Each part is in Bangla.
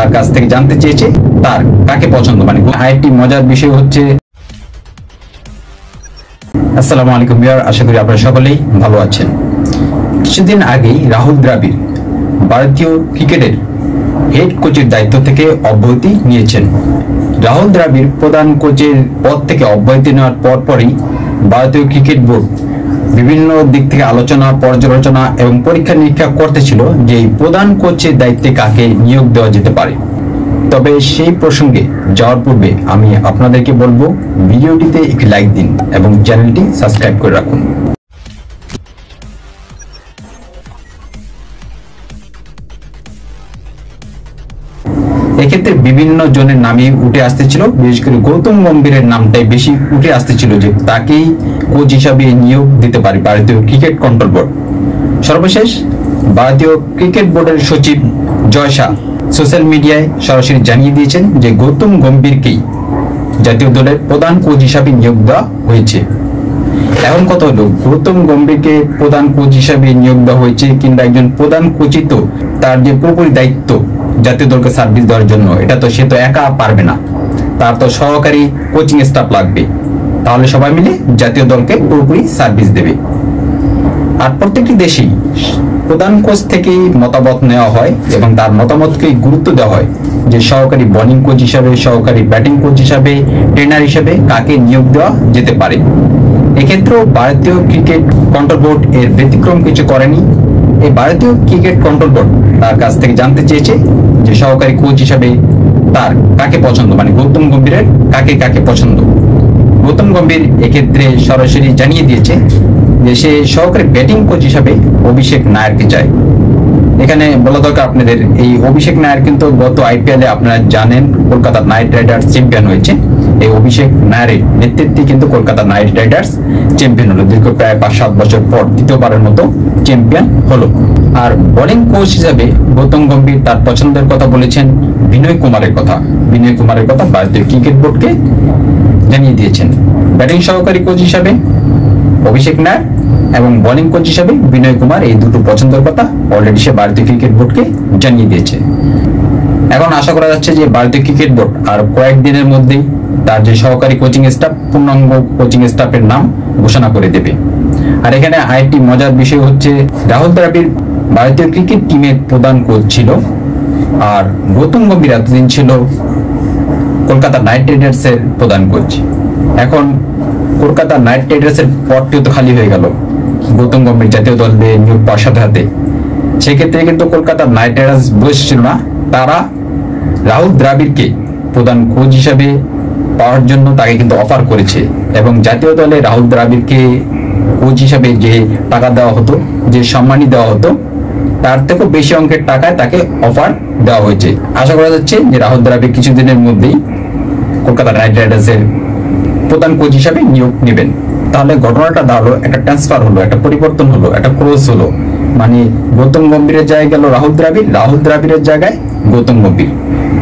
তার কাছ থেকে জানতে চেয়েছে তার কাকে পছন্দ। মানে আরেকটি মজার বিষয় হচ্ছে, আসসালামু আলাইকুম ভিউয়ার, আশা করি আপনারা সকলেই ভালো আছেন। কিছুদিন আগেই রাহুল দ্রাবিড় ভারতীয় ক্রিকেটের হেড কোচের দায়িত্ব থেকে অব্যাহতি নিয়েছেন। রাহুল দ্রাবিড় প্রধান কোচের পদ থেকে অব্যাহতি নেওয়ার পরপরই ভারতীয় ক্রিকেট বোর্ড বিভিন্ন দিক থেকে আলোচনা, পর্যালোচনা এবং পরীক্ষা নিরীক্ষা করতেছিল যে প্রধান কোচের দায়িত্বে কাকে নিয়োগ দেওয়া যেতে পারে। তবে সেই প্রসঙ্গে যাওয়ার পূর্বে আমি আপনাদেরকে বলবো, ভিডিওটিতে একটি লাইক দিন এবং চ্যানেলটি সাবস্ক্রাইব করে রাখুন। এক্ষেত্রে বিভিন্ন জনের নামই উঠে আসতেছিল, বিশেষ করে গৌতম গম্ভীরের নামটাই বেশি উঠে আসতেছিল যে তাকেই কোচ হিসাবে নিয়োগ দিতে পারে ভারতীয় ক্রিকেট কন্ট্রোল বোর্ড। সর্বশেষ ভারতীয় ক্রিকেট বোর্ডের সচিব জয় শাহ সোশ্যাল মিডিয়ায় সরাসরি জানিয়ে দিয়েছেন যে গৌতম গম্ভীরকেই জাতীয় দলের প্রধান কোচ হিসাবে নিয়োগ দেওয়া হয়েছে। এখন কথা হলো, গৌতম গম্ভীরকে প্রধান কোচ হিসাবে নিয়োগ দেওয়া হয়েছে, কিংবা একজন প্রধান কোচই তো তার যে পুরোপুরি দায়িত্ব জাতীয় দলকে সার্ভিস দেওয়ার জন্য, এটা তো সে তো একা পারবে না, তার তো সহকারী কোচিং স্টাফ লাগবে, তাহলে সবাই মিলে জাতীয় দলকে পুরোপুরি সার্ভিস দেবে। আর প্রত্যেকটি দেশেই প্রধান কোচ থেকেই মতামত নেওয়া হয় এবং তার মতামতকে গুরুত্ব দেওয়া হয় যে সহকারী বোলিং কোচ হিসাবে, সহকারী ব্যাটিং কোচ হিসাবে, ট্রেনার হিসাবে কাকে নিয়োগ দেওয়া যেতে পারে। এক্ষেত্রেও ভারতীয় ক্রিকেট কন্ট্রোল বোর্ড এর ব্যতিক্রম কিছু করেনি। এই ভারতীয় ক্রিকেট কন্ট্রোল বোর্ড তার কাছ থেকে জানতে চেয়েছে যে সহকারী কোচ হিসাবে তার কাকে পছন্দ, মানে গৌতম গম্ভীরের কাকে পছন্দ। গৌতম গম্ভীর এক্ষেত্রে সরাসরি জানিয়ে দিয়েছে যে সে সহকারী ব্যাটিং কোচ হিসাবে অভিষেক নায়ারকে চায়। এখানে বলা দরকার আপনাদের, এই অভিষেক নায়ার কিন্তু গত আইপিএলে আপনারা জানেন কলকাতা নাইট রাইডার্স চ্যাম্পিয়ন হয়েছে। এই অভিষেক নায়ারের নেতৃত্বে কিন্তু কলকাতা নাইট রাইডার্স চ্যাম্পিয়ন হলো, দীর্ঘ প্রায় 5-7 বছর পর দ্বিতীয়বারের মতো চ্যাম্পিয়ন হলো। আর বোলিং কোচ হিসাবে গৌতম গম্ভীর তার পছন্দের কথা বলেছেন বিনয় কুমারের কথা। বিনয় কুমারের কথা ভারতীয় ক্রিকেট বোর্ডকে জানিয়ে দিয়েছেন। ব্যাটিং সহকারী কোচ হিসাবে অভিষেক নায়ার এবং বোলিং কোচ হিসাবে বিনয় কুমার, এই দুটো পছন্দের কথা অলরেডি সে ভারতীয় ক্রিকেট বোর্ডকে জানিয়ে দিয়েছে। এখন আশা করা যাচ্ছে যে ভারতীয় ক্রিকেট বোর্ড আর কয়েকদিনের মধ্যেই তার যে সহকারী কোচিং স্টাফ, পূর্ণাঙ্গ কোচিং স্টাফের নাম ঘোষণা করে দেবে। আর এখানে আরেকটি মজার বিষয় হচ্ছে, রাহুল দ্রাবিড় ভারতীয় ক্রিকেট টিমের প্রধান কোচ ছিল, আর গৌতম গম্ভীর এতদিন ছিল কলকাতা নাইট রাইডার্স এর প্রধান কোচ। এখন কলকাতা নাইট রাইডার্স এর পদটিও তো খালি হয়ে গেল গৌতম গম্ভীর জাতীয় দলে নিয়োগ পাওয়ার সাথে সাথে। সেক্ষেত্রে কিন্তু কলকাতা নাইট রাইডার্স বসছিল না, তারা রাহুল দ্রাবিড়কে প্রধান কোচ হিসাবে পাওয়ার জন্য তাকে কিন্তু অফার করেছে। এবং জাতীয় দলে রাহুল দ্রাবিড়কে কোচ হিসাবে যে টাকা দেওয়া হতো, যে সম্মানী দেওয়া হতো, তার থেকেও বেশি অঙ্কের টাকায় তাকে অফার দেওয়া হয়েছে। আশা করা যাচ্ছে যে রাহুল দ্রাবিড় কিছুদিনের মধ্যেই কলকাতা নাইট রাইডার্স এর প্রধান কোচ হিসাবে নিয়োগ নেবেন। তাহলে ঘটনাটা দাঁড়ালো, একটা ট্রান্সফার হলো, একটা পরিবর্তন হলো, একটা ক্রস হলো। মানে গৌতম গম্ভীরের জায়গায় গেল রাহুল দ্রাবিড়, রাহুল দ্রাবিড়ের জায়গায় গৌতম গম্ভীর।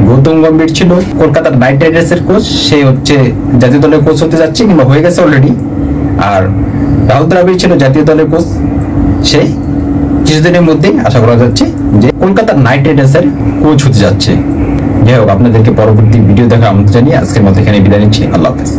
গৌতম গম্ভীর ছিল কলকাতা নাইট রাইডার্স এর কোচ, সে হচ্ছে জাতীয় দলের কোচ হতে যাচ্ছে কিংবা হয়ে গেছে অলরেডি। আর রাহুল দ্রাবিড় ছিল জাতীয় দলের কোচ, সে কিছুদিনের মধ্যেই আশা করা যাচ্ছে যে কলকাতা নাইট রাইডার্স এর কোচ হতে যাচ্ছে। যাই হোক, আপনাদেরকে পরবর্তী ভিডিও দেখার আমন্ত্রণ জানিয়ে আজকের মতো এখানে বিদায় নিচ্ছি। আল্লাহ হাফেজ।